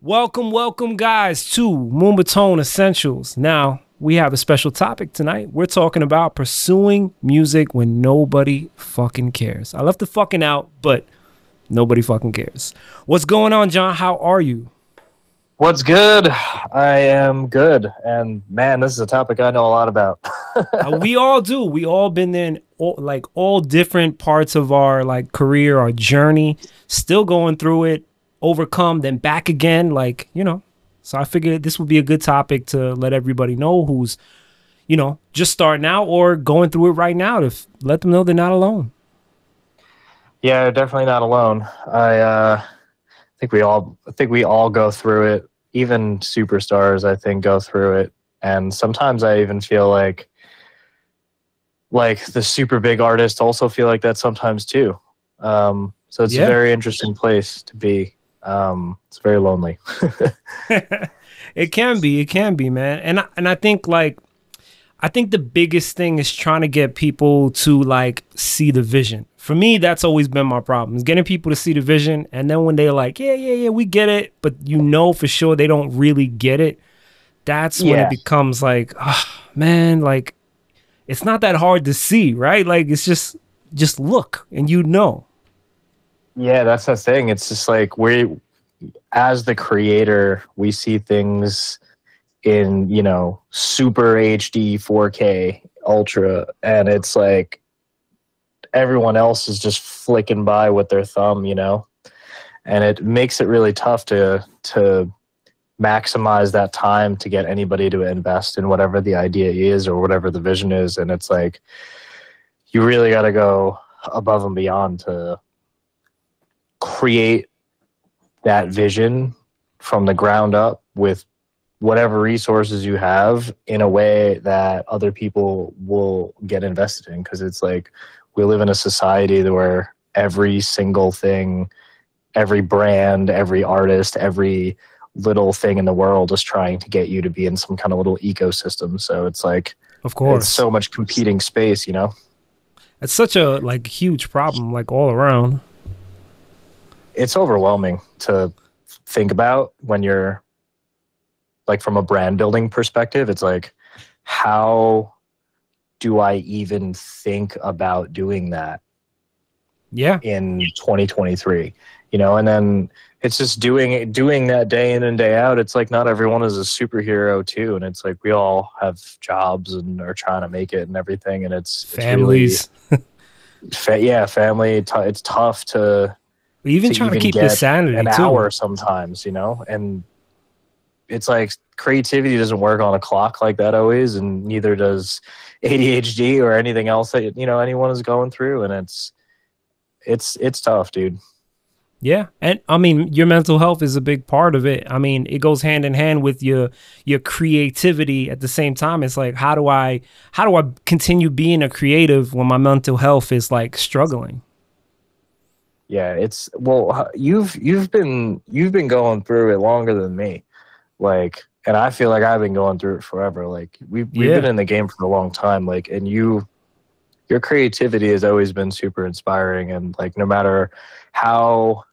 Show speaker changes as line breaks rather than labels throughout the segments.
Welcome, guys, to Moombatone Essentials. Now, we have a special topic tonight. We're talking about pursuing music when nobody fucking cares. I left the fucking out, but nobody fucking cares. What's going on, John? How are you?
What's good? I am good. And man, this is a topic I know a lot about.
We all do. We all been there in all different parts of our career, our journey, still going through it, overcome, then back again, So I figured this would be a good topic to let everybody know who's, just starting out or going through it right now to let them know they're not alone.
Yeah, definitely not alone. I think we all go through it. Even superstars, I think, go through it. And sometimes I even feel like the super big artists also feel like that sometimes too. So it's a very interesting place to be. It's very lonely.
It can be, man. And I think the biggest thing is trying to get people to see the vision. For me, that's always been my problem, is getting people to see the vision. And then when they're like, yeah, we get it, but for sure they don't really get it. That's when it becomes man, it's not that hard to see, right? It's just look and
Yeah, that's the thing. It's just we, as the creator, we see things in, super HD, 4K, ultra, and it's everyone else is just flicking by with their thumb, and it makes it really tough to maximize that time to get anybody to invest in whatever the idea is or whatever the vision is. And it's you really got to go above and beyond to create that vision from the ground up with whatever resources you have in a way that other people will get invested in. Because it's we live in a society where every single thing, every brand, every artist, every little thing in the world is trying to get you to be in some kind of little ecosystem. So it's
of course,
it's so much competing space,
It's such a huge problem, all around.
It's overwhelming to think about when you're from a brand building perspective. It's how do I even think about doing that?
Yeah.
In 2023, and then it's just doing that day in and day out. It's not everyone is a superhero too. And it's we all have jobs and are trying to make it and everything. And it's
families.
Family. It's tough to
even trying to keep the sanity
an
too.
hour sometimes, and it's creativity doesn't work on a clock like that always, and neither does ADHD or anything else that anyone is going through. And it's tough, dude.
Yeah. And I mean, your mental health is a big part of it. I mean, it goes hand in hand with your creativity at the same time. It's how do I continue being a creative when my mental health is struggling?
Yeah, you've been going through it longer than me. And I feel like I've been going through it forever. We've been in the game for a long time. And your creativity has always been super inspiring. And no matter how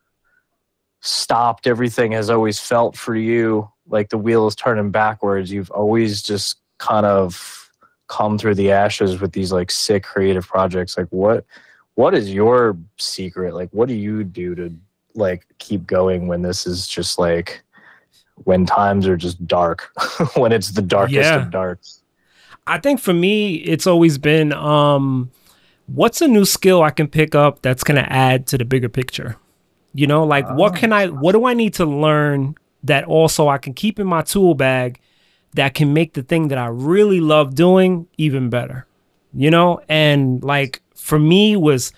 stopped everything has always felt for you, the wheel is turning backwards, you've always just kind of come through the ashes with these sick creative projects. What is your secret? What do you do to keep going when this is just when times are just dark, when it's the darkest of darks?
I think for me, it's always been, what's a new skill I can pick up that's going to add to the bigger picture? What do I need to learn that also I can keep in my tool bag that can make the thing that I really love doing even better? And for me it was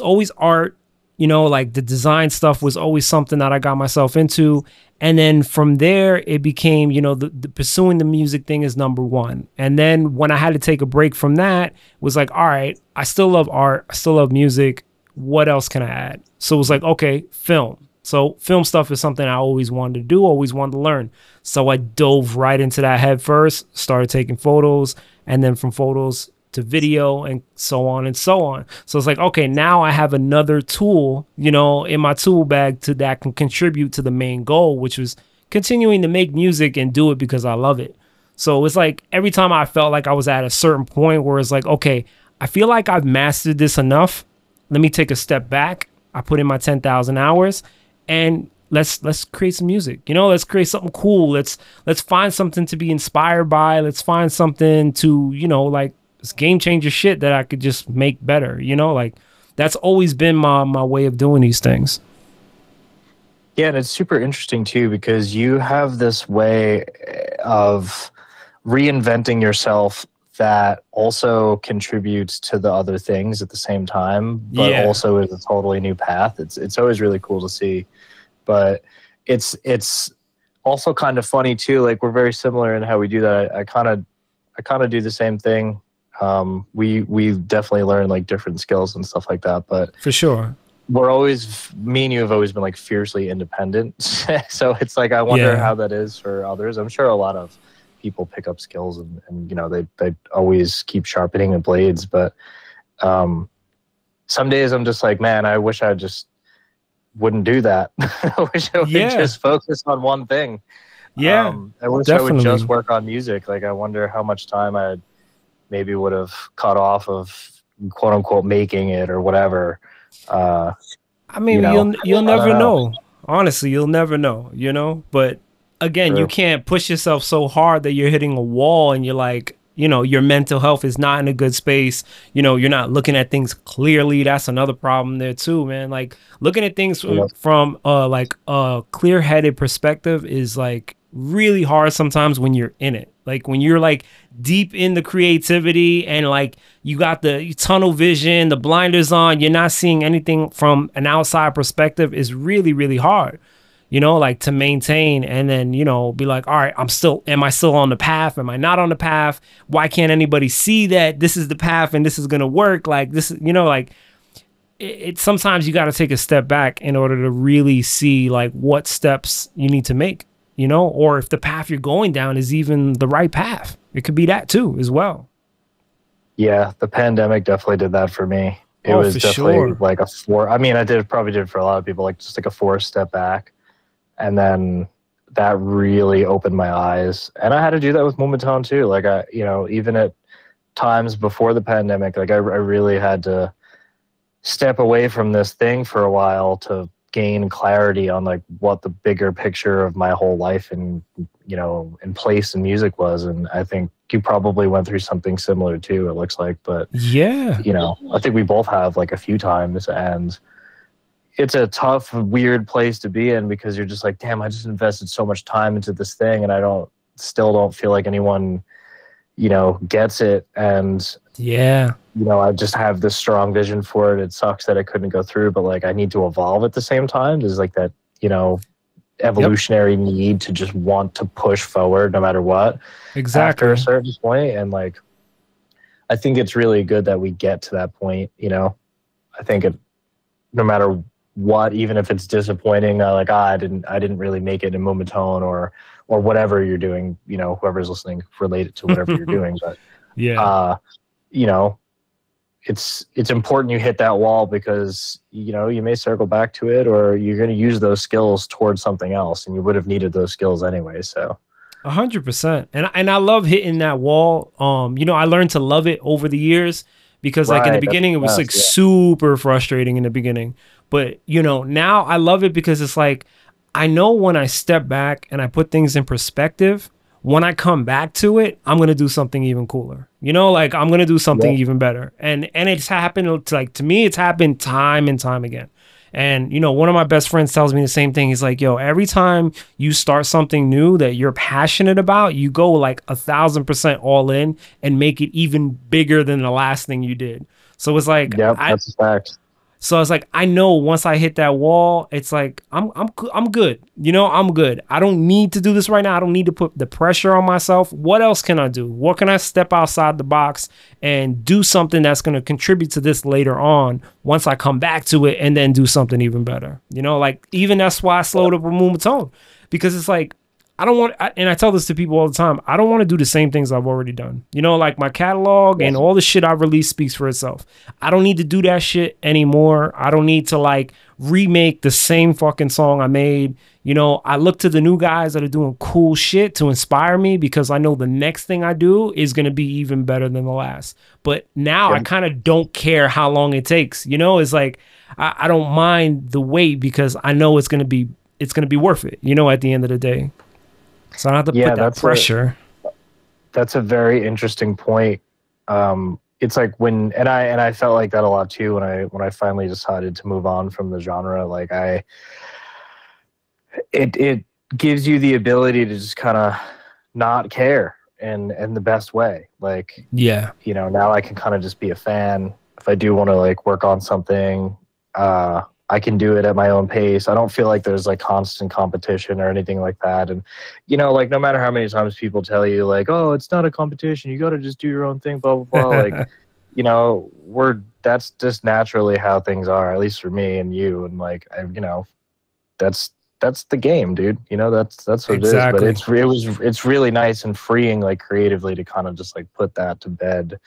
always art, the design stuff was always something that I got myself into. And then from there, it became, the pursuing the music thing is number one. And then when I had to take a break from that, it was all right, I still love art. I still love music. What else can I add? So it was okay, film. So film stuff is something I always wanted to do, always wanted to learn. So I dove right into that head first, started taking photos, and then from photos to video and so on and so on. So it's okay, now I have another tool, in my tool bag that can contribute to the main goal, which was continuing to make music and do it because I love it. So it's like every time I felt like I was at a certain point where it's like, okay, I feel like I've mastered this enough. Let me take a step back. I put in my 10,000 hours and let's create some music. You know, let's create something cool. Let's find something to be inspired by. Let's find something to, you know, like this game changer shit that I could just make better. You know, like that's always been my way of doing these things.
Yeah, and it's super interesting too because you have this way of reinventing yourself that also contributes to the other things at the same time, but also is a totally new path. It's always really cool to see, but it's also kind of funny too. Like we're very similar in how we do that. I kind of do the same thing. We've definitely learned like different skills and stuff like that, but
for sure.
Me and you have always been like fiercely independent. So it's like, I wonder how that is for others. I'm sure a lot of people pick up skills and you know, they always keep sharpening the blades. But some days I'm just like, man, I wish I just wouldn't do that. I wish I would just focus on one thing. I wish I would just work on music. Like, I wonder how much time I maybe would have cut off of quote unquote making it or whatever.
I mean, you'll never know. Honestly, you'll never know, you know? But again, you can't push yourself so hard that you're hitting a wall and you're like, you know, your mental health is not in a good space. You know, you're not looking at things clearly. That's another problem there too, man. Like looking at things from like a clear-headed perspective is like really hard sometimes when you're in it. Like when you're like deep in the creativity and like you got the tunnel vision, the blinders on, you're not seeing anything from an outside perspective is really, really hard, you know, like to maintain and then, you know, be like, all right, am I still on the path? Am I not on the path? Why can't anybody see that this is the path and this is going to work? Like this, you know, like it sometimes you got to take a step back in order to really see like what steps you need to make. You know, or if the path you're going down is even the right path. It could be that too, as well.
Yeah, the pandemic definitely did that for me. It was definitely like probably did for a lot of people, like just like a 4-step back. And then that really opened my eyes. And I had to do that with Moombahton too. Like you know, even at times before the pandemic, like I really had to step away from this thing for a while to gain clarity on like what the bigger picture of my whole life and, you know, and place in music was. And I think you probably went through something similar too, it looks like. But yeah, you know, I think we both have like a few times, and it's a tough, weird place to be in because you're just like, damn, I just invested so much time into this thing and I still don't feel like anyone, you know, gets it. And you know, I just have this strong vision for it. It sucks that I couldn't go through, but like I need to evolve at the same time. There's like that, you know, evolutionary need to just want to push forward no matter what.
Exactly.
After a certain point. And like, I think it's really good that we get to that point, you know. I think no matter what, even if it's disappointing, like I didn't really make it in Moombahton or whatever you're doing, you know, whoever's listening, related to whatever you're doing. But you know, it's important you hit that wall because, you know, you may circle back to it or you're going to use those skills towards something else, and you would have needed those skills anyway. So
100%. And I love hitting that wall. You know, I learned to love it over the years because like in the beginning, it was like super frustrating in the beginning. But, you know, now I love it because it's like, I know when I step back and I put things in perspective, when I come back to it, I'm going to do something even cooler. You know, like I'm going to do something even better. And it's happened to me, it's happened time and time again. And, you know, one of my best friends tells me the same thing. He's like, yo, every time you start something new that you're passionate about, you go like 1,000% all in and make it even bigger than the last thing you did. So it's like,
that's a fact.
So it's like, I know once I hit that wall, it's like, I'm good. You know, I'm good. I don't need to do this right now. I don't need to put the pressure on myself. What else can I do? What can I step outside the box and do something that's going to contribute to this later on once I come back to it and then do something even better? You know, like even that's why I slowed up with Moombahton, because it's like, I don't want, and I tell this to people all the time, I don't want to do the same things I've already done. You know, like my catalog and all the shit I release speaks for itself. I don't need to do that shit anymore. I don't need to like remake the same fucking song I made. You know, I look to the new guys that are doing cool shit to inspire me because I know the next thing I do is going to be even better than the last. But now I kind of don't care how long it takes. You know, it's like, I don't mind the wait because I know it's going to be worth it, you know, at the end of the day. So I don't have to put that pressure.
That's a very interesting point. It's like when, and I felt like that a lot too when I finally decided to move on from the genre. Like it gives you the ability to just kind of not care in the best way. Like,
yeah,
you know, now I can kind of just be a fan. If I do want to like work on something, I can do it at my own pace. I don't feel like there's like constant competition or anything like that. And, you know, like no matter how many times people tell you like, oh, it's not a competition, you got to just do your own thing, blah, blah, blah. Like, you know, that's just naturally how things are, at least for me and you. And like, you know, that's the game, dude. You know, that's what
exactly.
it is. But it's really nice and freeing, like creatively, to kind of just like put that to bed.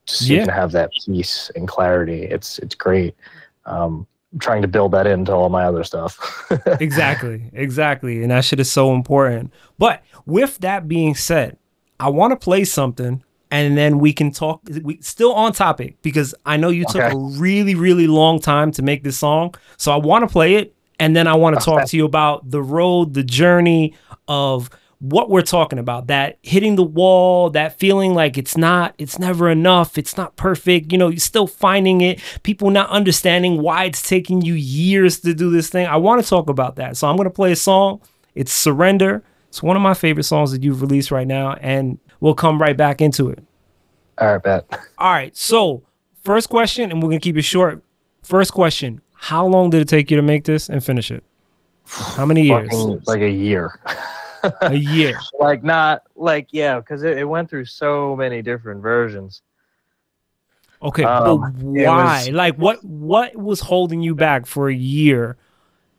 Just so you can have that peace and clarity. It's great. I'm trying to build that into all my other stuff.
Exactly. And that shit is so important. But with that being said, I want to play something and then we can talk. We still on topic because I know you took a really, really long time to make this song. So I want to play it. And then I want to talk to you about the road, the journey of what we're talking about, that hitting the wall, that feeling like it's never enough, it's not perfect, you know, you're still finding it, people not understanding why it's taking you years to do this thing. I want to talk about that. So I'm going to play a song. It's Surrender. It's one of my favorite songs that you've released right now, and we'll come right back into it.
All right, bet.
All right, so first question, and we're going to keep it short. First question, how long did it take you to make this and finish it? How many years?
Like a year.
A year.
Like not like, yeah, because it went through so many different versions.
Okay, but why? Like what was holding you back for a year?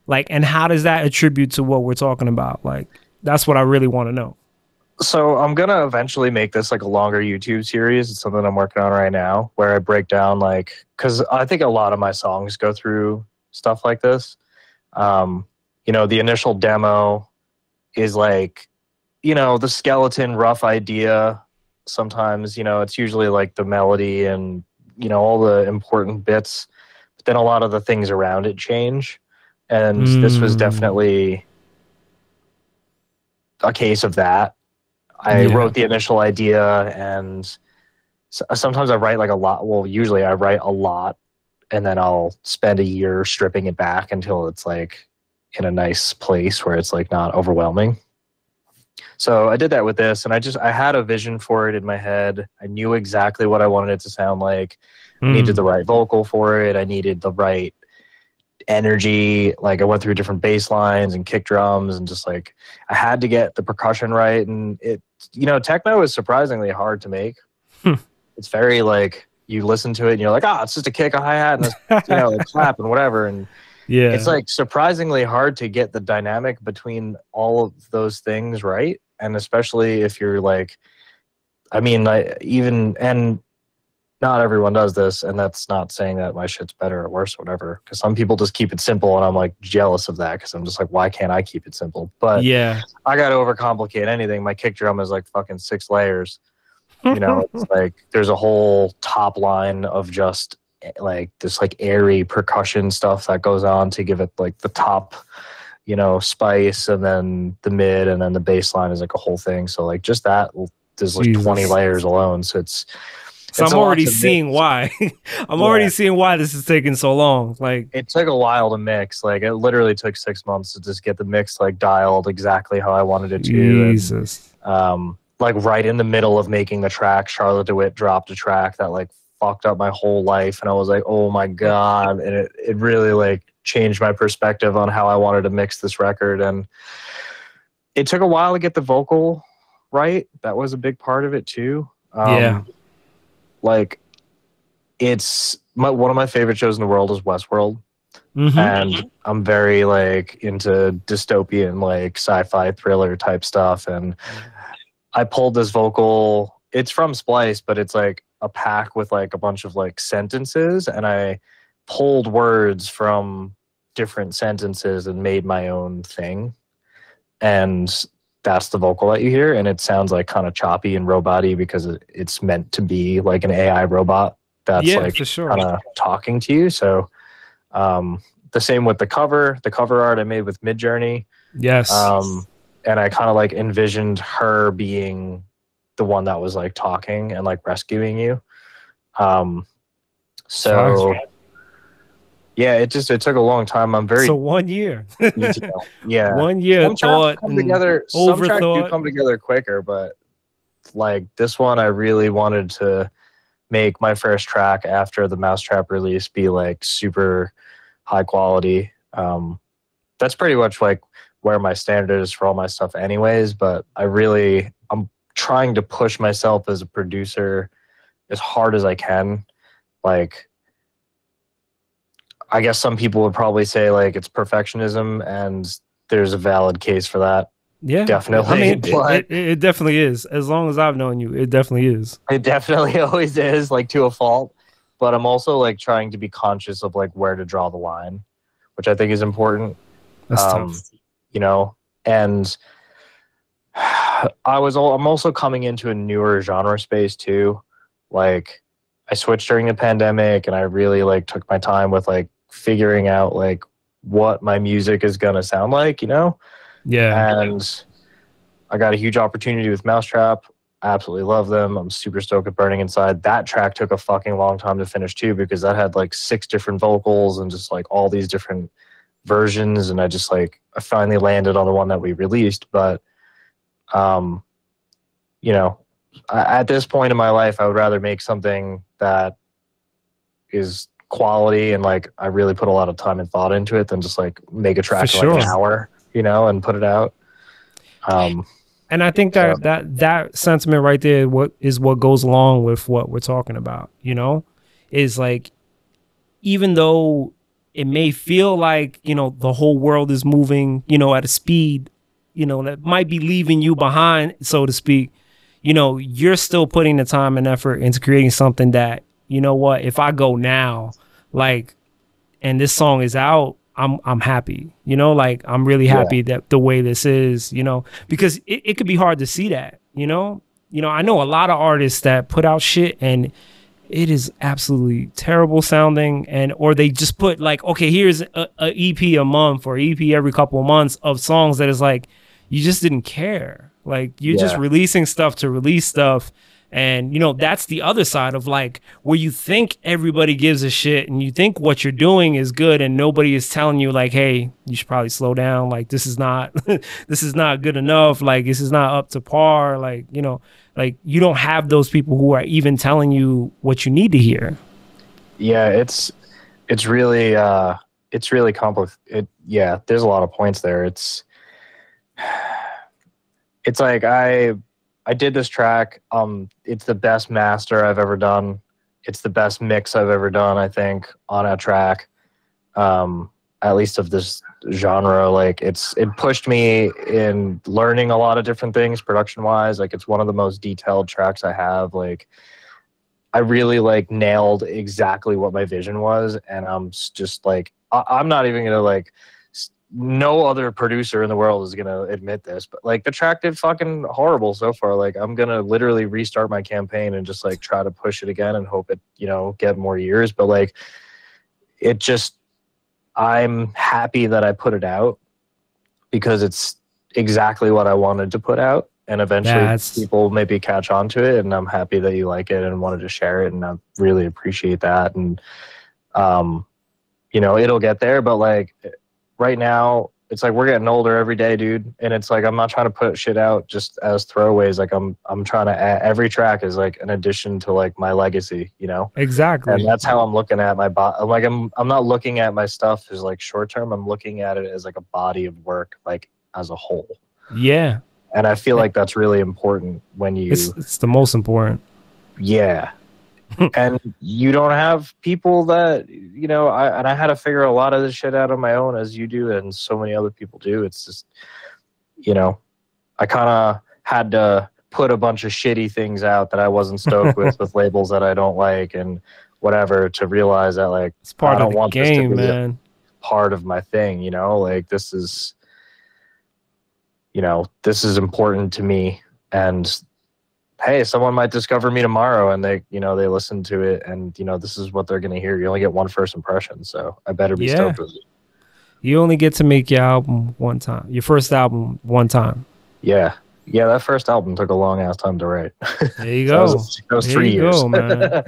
Like, and how does that attribute to what we're talking about? Like, that's what I really want to know.
So I'm gonna eventually make this like a longer YouTube series. It's something I'm working on right now, where I break down like, because I think a lot of my songs go through stuff like this. You know, the initial demo is like, you know, the skeleton, rough idea. Sometimes, you know, it's usually like the melody and, you know, all the important bits. But then a lot of the things around it change. And this was definitely a case of that. I wrote the initial idea, and sometimes I write like a lot. Well, usually I write a lot, and then I'll spend a year stripping it back until it's like in a nice place where it's like not overwhelming. So I did that with this, and I had a vision for it in my head. I knew exactly what I wanted it to sound like. I needed the right vocal for it. I needed the right energy. Like I went through different bass lines and kick drums, and just like I had to get the percussion right. And it, you know, techno is surprisingly hard to make. It's very like, you listen to it and you're like, it's just a kick, a hi-hat, and a, you know, a clap and whatever. And it's like surprisingly hard to get the dynamic between all of those things right. And especially if you're like, I mean, and not everyone does this, and that's not saying that my shit's better or worse or whatever, because some people just keep it simple, and I'm like jealous of that, because I'm just like, why can't I keep it simple? But I gotta overcomplicate anything. My kick drum is like fucking 6 layers. You know, it's like there's a whole top line of just like this like airy percussion stuff that goes on to give it like the top, you know, spice, and then the mid, and then the bass line is like a whole thing. So like just that, there's like 20 layers alone. So
so I'm already seeing why. I'm already seeing why this is taking so long. Like,
it took a while to mix. Like it literally took 6 months to just get the mix like dialed exactly how I wanted it to.
Jesus.
And, like right in the middle of making the track, Charlotte DeWitt dropped a track that like fucked up my whole life, and I was like, oh my god. And it really like changed my perspective on how I wanted to mix this record. And it took a while to get the vocal right. That was a big part of it too. Like, it's one of my favorite shows in the world is Westworld. And I'm very like into dystopian, like sci-fi thriller type stuff. And I pulled this vocal. It's from Splice, but it's like a pack with like a bunch of like sentences, and I pulled words from different sentences and made my own thing. And that's the vocal that you hear, and it sounds like kind of choppy and robot-y because it's meant to be like an AI robot that's like
for sure.
kind of talking to you. So the same with the cover art I made with Midjourney.
Yes.
And I kind of like envisioned her being the one that was like talking and like rescuing you. So yeah, it took a long time. I'm very
so 1 year.
Yeah,
1 year
some
thought
come together. Some tracks do come together quicker, but like this one, I really wanted to make my first track after the Mousetrap release be like super high quality. That's pretty much like where my standard is for all my stuff anyways, but I'm trying to push myself as a producer as hard as I can. Like, I guess some people would probably say like it's perfectionism, and there's a valid case for that.
Yeah,
definitely.
I mean, it definitely is. As long as I've known you, it definitely is.
It definitely always is, like to a fault. But I'm also like trying to be conscious of like where to draw the line, which I think is important.
That's tough.
You know, and I'm also coming into a newer genre space too. Like, I switched during the pandemic, and I really like took my time with like figuring out like what my music is gonna sound like, you know?
Yeah.
And I got a huge opportunity with Mousetrap. I absolutely love them. I'm super stoked at Burning Inside. That track took a fucking long time to finish too, because that had like 6 different vocals and just like all these different versions, and I finally landed on the one that we released. But you know, at this point in my life, I would rather make something that is quality and like I really put a lot of time and thought into it than just like make a track in like an hour, you know, and put it out.
And I think that sentiment right there what goes along with what we're talking about, you know, is like, even though it may feel like, you know, the whole world is moving, you know, at a speed, you know, that might be leaving you behind, so to speak, you know, you're still putting the time and effort into creating something that, you know what, if I go now, like, and this song is out, I'm happy, you know, like I'm really happy that the way this is, you know, because it could be hard to see that, you know, I know a lot of artists that put out shit and it is absolutely terrible sounding, or they just put like, okay, here's a EP a month or EP every couple of months of songs that is like, you just didn't care. Like, you're just releasing stuff to release stuff. And, you know, that's the other side of like, where you think everybody gives a shit and you think what you're doing is good and nobody is telling you like, hey, you should probably slow down. Like, this is not, this is not good enough. Like, this is not up to par. Like, you know, like you don't have those people who are even telling you what you need to hear.
Yeah, it's really complicated. Yeah, there's a lot of points there. It's like I did this track. It's the best master I've ever done. It's the best mix I've ever done, I think, on a track, at least of this genre. Like, it pushed me in learning a lot of different things production wise. Like, it's one of the most detailed tracks I have. Like, I really like nailed exactly what my vision was, and I'm just like, I'm not even gonna like. No other producer in the world is gonna admit this, but like the track did fucking horrible so far. Like, I'm gonna literally restart my campaign and just like try to push it again and hope it, you know, get more years. But like, I'm happy that I put it out because it's exactly what I wanted to put out, and eventually people maybe catch on to it. And I'm happy that you like it and wanted to share it, and I really appreciate that. And you know, it'll get there, but like, right now, it's like we're getting older every day, dude. And it's like, I'm not trying to put shit out just as throwaways. Like, I'm trying to add, every track is like an addition to like my legacy, you know?
Exactly.
And that's how I'm looking at my body. Like, I'm not looking at my stuff as like short term. I'm looking at it as like a body of work, like as a whole.
Yeah.
And I feel like that's really important when you.
It's the most important.
Yeah. And you don't have people that, you know, I had to figure a lot of this shit out on my own, as you do, and so many other people do. It's just, you know, I kind of had to put a bunch of shitty things out that I wasn't stoked with labels that I don't like and whatever, to realize that, like,
It's part
I
of
don't
the
want this to
game,
be
man.
a part of my thing, you know, like, this is, you know, this is important to me. And hey, someone might discover me tomorrow and they, you know, they listen to it and, you know, this is what they're going to hear. You only get one first impression. So I better be
Yeah.
stoked with it.
You only get to make your album one time, your first album one time.
Yeah. Yeah. That first album took a long ass time to write.
There you
So
go.
that was
There
3
you
years.
go, man.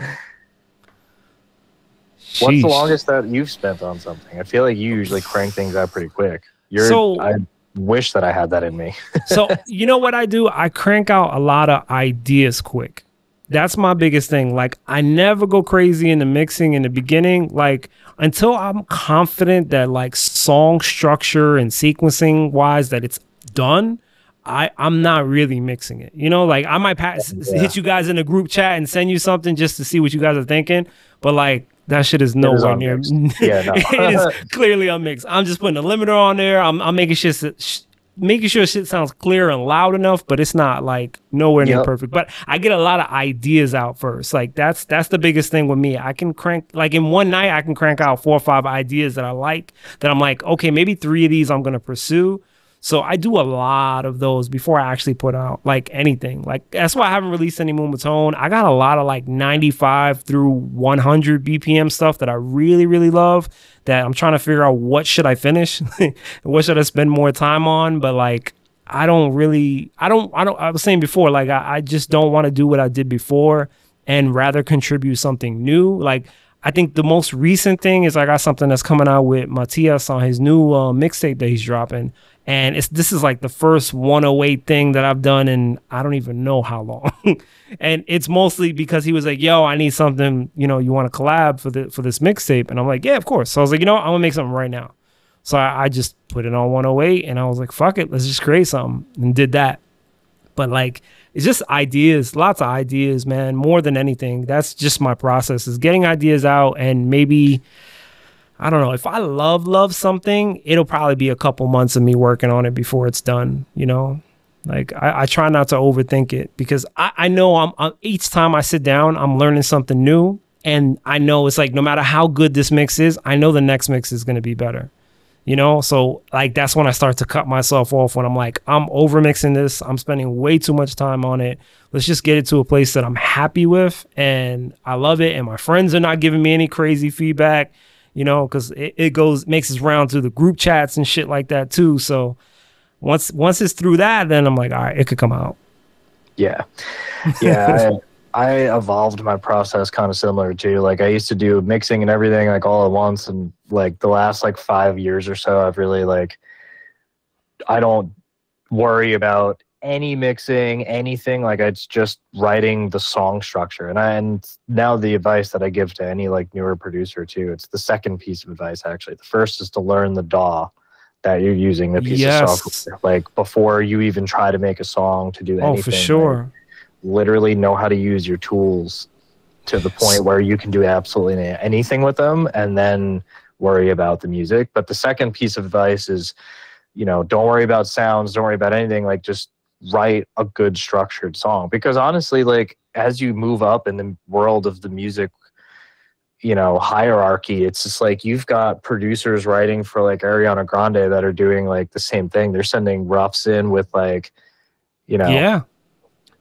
What's the
Sheesh.
longest that you've spent on something? I feel like you usually crank things out pretty quick. I wish that I had that in me.
So you know what I do? I crank out a lot of ideas quick. That's my biggest thing. Like, I never go crazy in the mixing in the beginning. Like, until I'm confident that, like, song structure and sequencing wise that it's done, I'm not really mixing it. You know, like, I might hit you guys in a group chat and send you something just to see what you guys are thinking. But, like, that shit is nowhere near.
Yeah, no.
It is clearly unmixed. I'm just putting a limiter on there. I'm making sure shit sounds clear and loud enough, but it's not, like, nowhere near perfect. But I get a lot of ideas out first. Like, that's the biggest thing with me. I can crank, like, in one night I can crank out 4 or 5 ideas that I like, that I'm like, okay, maybe 3 of these I'm gonna pursue. So I do a lot of those before I actually put out, like, anything. Like, that's why I haven't released any Moombahton. I got a lot of, like, 95 through 100 BPM stuff that I really, really love, that I'm trying to figure out what should I finish, what should I spend more time on. But, like, I was saying before, like, I just don't want to do what I did before and rather contribute something new. Like, I think the most recent thing is I got something that's coming out with Matias on his new mixtape that he's dropping. And this is like the first 108 thing that I've done in I don't even know how long. And it's mostly because he was like, yo, I need something, you know, you want to collab for this mixtape? And I'm like, yeah, of course. So I was like, you know what? I'm gonna make something right now. So I just put it on 108 and I was like, fuck it, let's just create something, and did that. But, like, it's just ideas, lots of ideas, man, more than anything. That's just my process, is getting ideas out. And maybe, I don't know, if I love something, it'll probably be a couple months of me working on it before it's done, you know? Like, I try not to overthink it, because I know each time I sit down, I'm learning something new. And I know it's like, no matter how good this mix is, I know the next mix is going to be better, you know? So, like, that's when I start to cut myself off, when I'm like, I'm over mixing this. I'm spending way too much time on it. Let's just get it to a place that I'm happy with and I love it. And my friends are not giving me any crazy feedback, you know, because makes its round through the group chats and shit like that too. So once it's through that, then I'm like, all right, it could come out.
Yeah. Yeah. I evolved my process kind of similar to, like, I used to do mixing and everything, like, all at once. And, like, the last, like, 5 years or so, I've really, like, I don't worry about any mixing, anything. Like, it's just writing the song structure. And now the advice that I give to any, like, newer producer too, it's the second piece of advice, actually. The first is to learn the DAW that you're using, the piece of software, like, before you even try to make a song, to do anything.
Oh, for sure.
Like, literally know how to use your tools to the point where you can do absolutely anything with them, and then worry about the music. But the second piece of advice is, you know, don't worry about sounds, don't worry about anything. Like, just write a good structured song. Because honestly, like, as you move up in the world of the music, you know, hierarchy, it's just like, you've got producers writing for, like, Ariana Grande that are doing, like, the same thing. They're sending roughs in with, like, you know,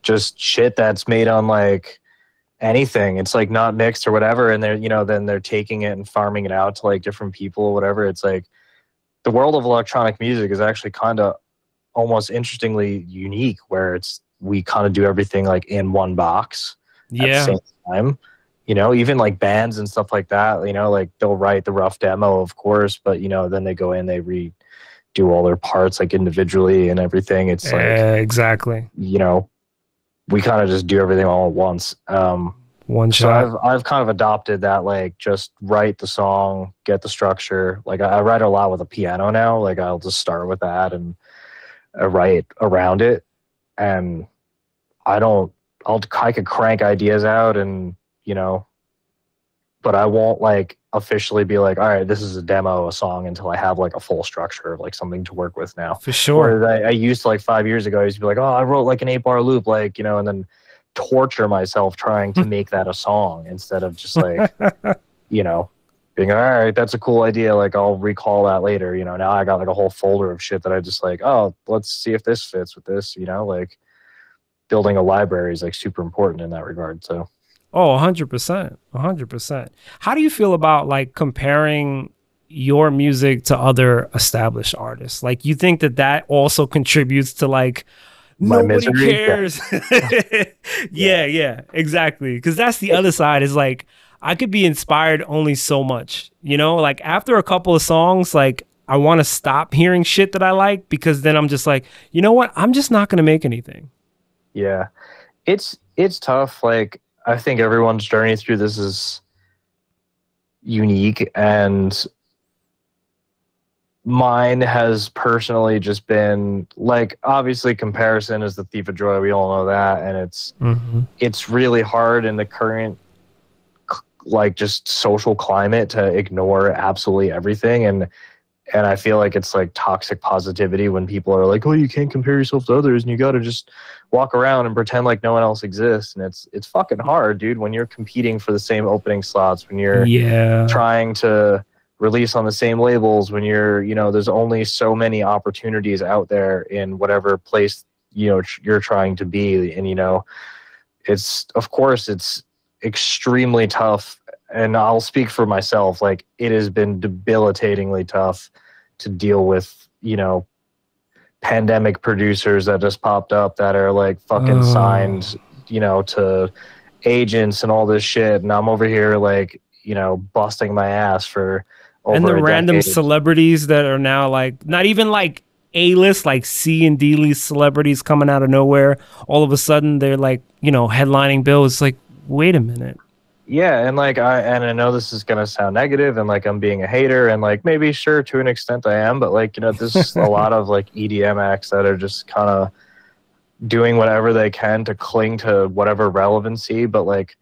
just shit that's made on, like, anything. It's, like, not mixed or whatever. And they're, you know, then they're taking it and farming it out to, like, different people or whatever. It's like, the world of electronic music is actually kind of almost interestingly unique, where we kind of do everything, like, in one box at the same time. You know, even, like, bands and stuff like that, you know, like, they'll write the rough demo, of course, but, you know, then they go in, they redo all their parts, like, individually and everything. It's like,
exactly,
you know, we kind of just do everything all at once.
One shot.
So I've kind of adopted that, like, just write the song, get the structure. Like, I write a lot with a piano now. Like, I'll just start with that and write around it. And I could crank ideas out and, you know, but I won't like officially be like, all right, this is a demo, a song, until I have like a full structure of like something to work with now.
For sure.
Whereas I used to, like 5 years ago, I used to be like, oh, I wrote like an 8-bar loop, like, you know, and then torture myself trying to make that a song instead of just like, you know, being all right, that's a cool idea. Like I'll recall that later. You know, now I got like a whole folder of shit that I just like, oh, let's see if this fits with this, you know, like building a library is like super important in that regard. So.
Oh, 100%. 100%. How do you feel about like comparing your music to other established artists? Like, you think that that also contributes to like,
My
nobody
misery.
cares? Yeah, exactly. Because that's the other side is like, I could be inspired only so much, you know, like after a couple of songs, like I want to stop hearing shit that I like because then I'm just like, you know what? I'm just not going to make anything.
Yeah. It's tough. Like, I think everyone's journey through this is unique, and mine has personally just been like, obviously comparison is the thief of joy. We all know that. And it's really hard in the current, like just social climate to ignore absolutely everything. And I feel like it's like toxic positivity when people are like, oh, you can't compare yourself to others and you got to just walk around and pretend like no one else exists. And it's fucking hard, dude, when you're competing for the same opening slots, when you're trying to release on the same labels, when you're, you know, there's only so many opportunities out there in whatever place, you know, you're trying to be. And, you know, it's, of course, it's extremely tough. And I'll speak for myself. Like, it has been debilitatingly tough to deal with, you know, pandemic producers that just popped up that are like fucking signed, you know, to agents and all this shit. And I'm over here like, you know, busting my ass for over
and the random
decade.
Celebrities that are now like, not even like A-list, like C and D-list celebrities coming out of nowhere. All of a sudden they're like, you know, headlining bills. It's like, wait a minute.
Yeah, and like I know this is gonna sound negative and like I'm being a hater, and like maybe sure to an extent I am, but like, you know, there's a lot of like EDM acts that are just kind of doing whatever they can to cling to whatever relevancy, but like,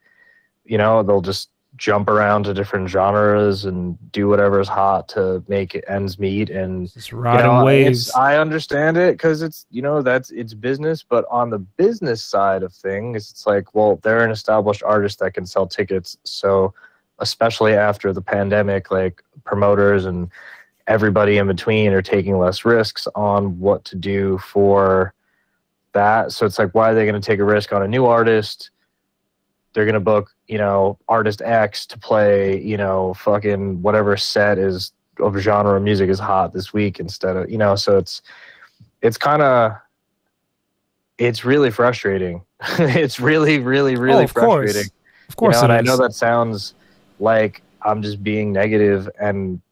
you know, they'll just jump around to different genres and do whatever's hot to make it ends meet. And
Just riding waves.
I understand it because it's, you know, it's business. But on the business side of things, it's like, well, they're an established artist that can sell tickets. So especially after the pandemic, like promoters and everybody in between are taking less risks on what to do for that. So it's like, why are they going to take a risk on a new artist? They're going to book, you know, artist X to play, you know, fucking whatever set is of genre of music is hot this week instead of, you know, so it's kind of, it's really frustrating. It's really, really, really frustrating.
Of course,
you know, and
it
I
is.
know that sounds like I'm just being negative, and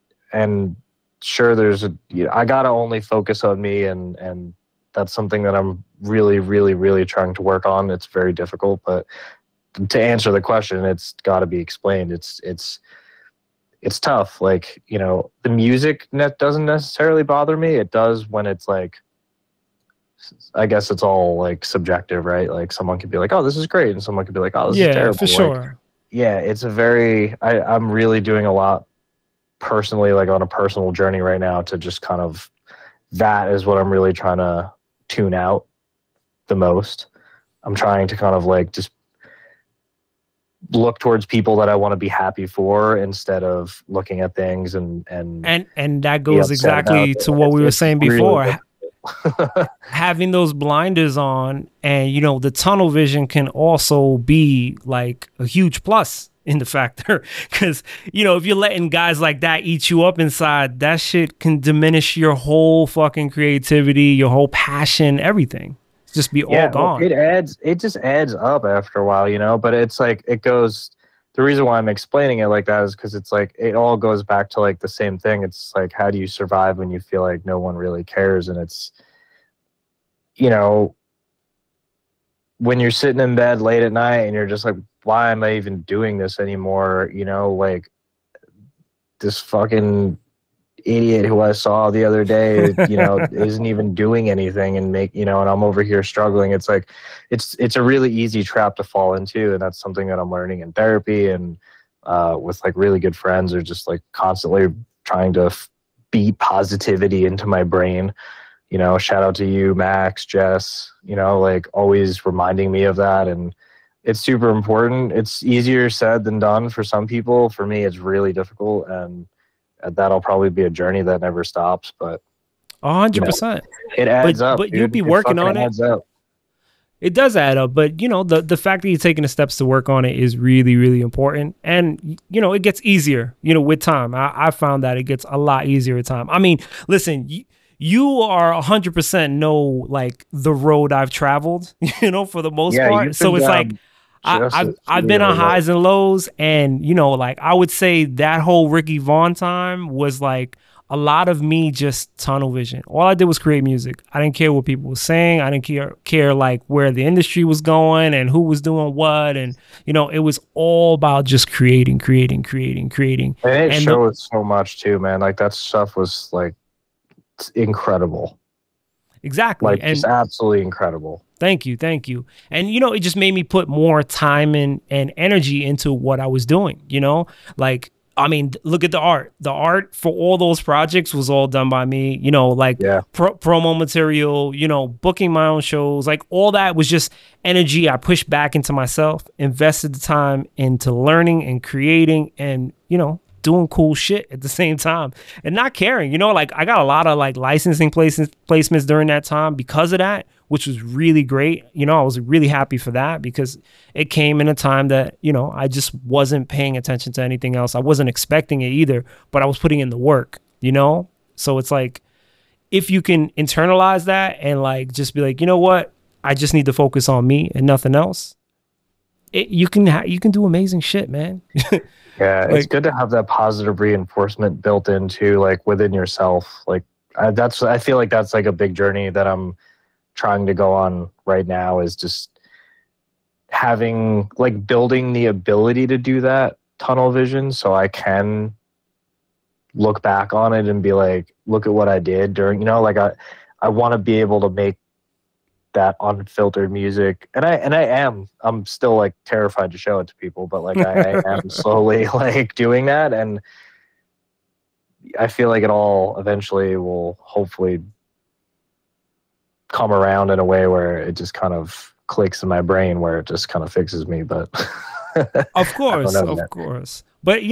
sure, there's a, you know, I got to only focus on me, and that's something that I'm really, really, really trying to work on. It's very difficult, but to answer the question, it's got to be explained. It's tough. Like, you know, the music doesn't necessarily bother me. It does when it's like, I guess it's all like subjective, right? Like someone could be like, oh, this is great. And someone could be like, oh, this is terrible.
For sure.
Like, yeah, it's a very, I'm really doing a lot personally, like on a personal journey right now to just kind of, that is what I'm really trying to tune out the most. I'm trying to kind of like just look towards people that I want to be happy for instead of looking at things and
that goes exactly to what we were saying before.
Really
having those blinders on, and you know, the tunnel vision can also be like a huge plus in the factor, because you know, if you're letting guys like that eat you up inside, that shit can diminish your whole fucking creativity, your whole passion, everything. Just be all gone.
Well, it just adds up after a while, you know, but it's like, it goes, the reason why I'm explaining it like that is because it's like, it all goes back to like the same thing. It's like, how do you survive when you feel like no one really cares? And it's, you know, when you're sitting in bed late at night and you're just like, why am I even doing this anymore? You know, like this fucking idiot who I saw the other day, you know, isn't even doing anything and and I'm over here struggling. It's like, it's a really easy trap to fall into. And that's something that I'm learning in therapy and with like really good friends, or just like constantly trying to beat positivity into my brain. You know, shout out to you, Max, Jess, you know, like always reminding me of that. And it's super important. It's easier said than done for some people. For me, it's really difficult. And that'll probably be a journey that never stops. But
100%.
it adds up.
But
Dude.
you'll be working on it.
Adds up.
It does add up, but the fact that you're taking the steps to work on it is really, really important. And it gets easier, with time. I found that it gets a lot easier with time. I mean, listen, you are 100% know like the road I've traveled, for the most part. So it's like I've been on highs and lows, and like I would say that whole Ricky Vaughn time was like a lot of me just tunnel vision. All I did was create music. I didn't care what people were saying. I didn't care like where the industry was going and who was doing what. And, it was all about just creating.
And it showed so much too, man. Like that stuff was like incredible.
Exactly.
Like just absolutely incredible.
Thank you. And, it just made me put more time and energy into what I was doing, like, I mean, look at the art. The art for all those projects was all done by me, promo material, booking my own shows, like all that was just energy I pushed back into myself, invested the time into learning and creating and, doing cool shit at the same time and not caring, like I got a lot of like licensing placements during that time because of that, which was really great. I was really happy for that because it came in a time that, I just wasn't paying attention to anything else. I wasn't expecting it either, but I was putting in the work, So it's like, if you can internalize that and like, just be like, you know what, I just need to focus on me and nothing else. You can do amazing shit, man.
Yeah, it's good to have that positive reinforcement built into like within yourself. Like I feel like that's like a big journey that I'm trying to go on right now, is just having like building the ability to do that tunnel vision, so I can look back on it and be like, look at what I did during, like I want to be able to make that unfiltered music, and I'm still like terrified to show it to people, but like I am slowly like doing that, and I feel like it all eventually will hopefully come around in a way where it just kind of clicks in my brain, where it just kind of fixes me. But
of course. But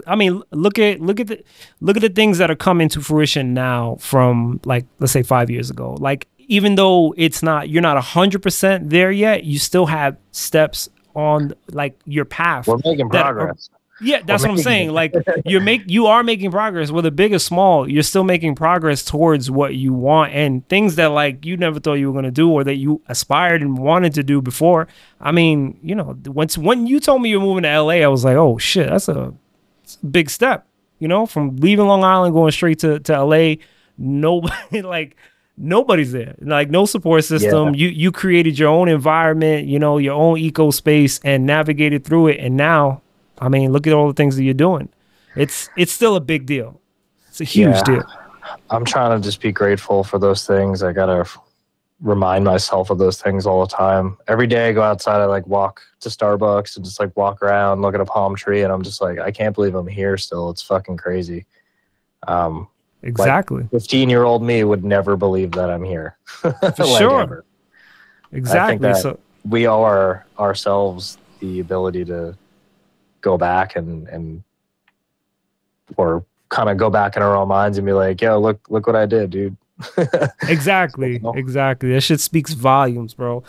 I mean, look at the things that are coming to fruition now from like, let's say 5 years ago. Like, even though you're not 100% there yet, you still have steps on like your path.
We're making progress.
That's what I'm saying. Like you are making progress, whether big or small. You're still making progress towards what you want, and things that like you never thought you were gonna do or that you aspired and wanted to do before. I mean, when you told me you're moving to LA, I was like, oh shit, that's a big step. From leaving Long Island going straight to LA. Nobody nobody's there, like no support system. Yeah. You created your own environment, your own eco space, and navigated through it. And now, I mean, look at all the things that you're doing. It's still a big deal. It's a huge deal.
I'm trying to just be grateful for those things. I gotta remind myself of those things all the time. Every day I go outside, I like walk to Starbucks and just like walk around, look at a palm tree, and I'm just like, I can't believe I'm here still. It's fucking crazy.
Exactly.
Like 15-year-old me would never believe that I'm here.
For sure.
Ever.
Exactly.
I think that we owe ourselves the ability to go back or kind of go back in our own minds and be like, yo, look what I did, dude.
Exactly. That shit speaks volumes, bro.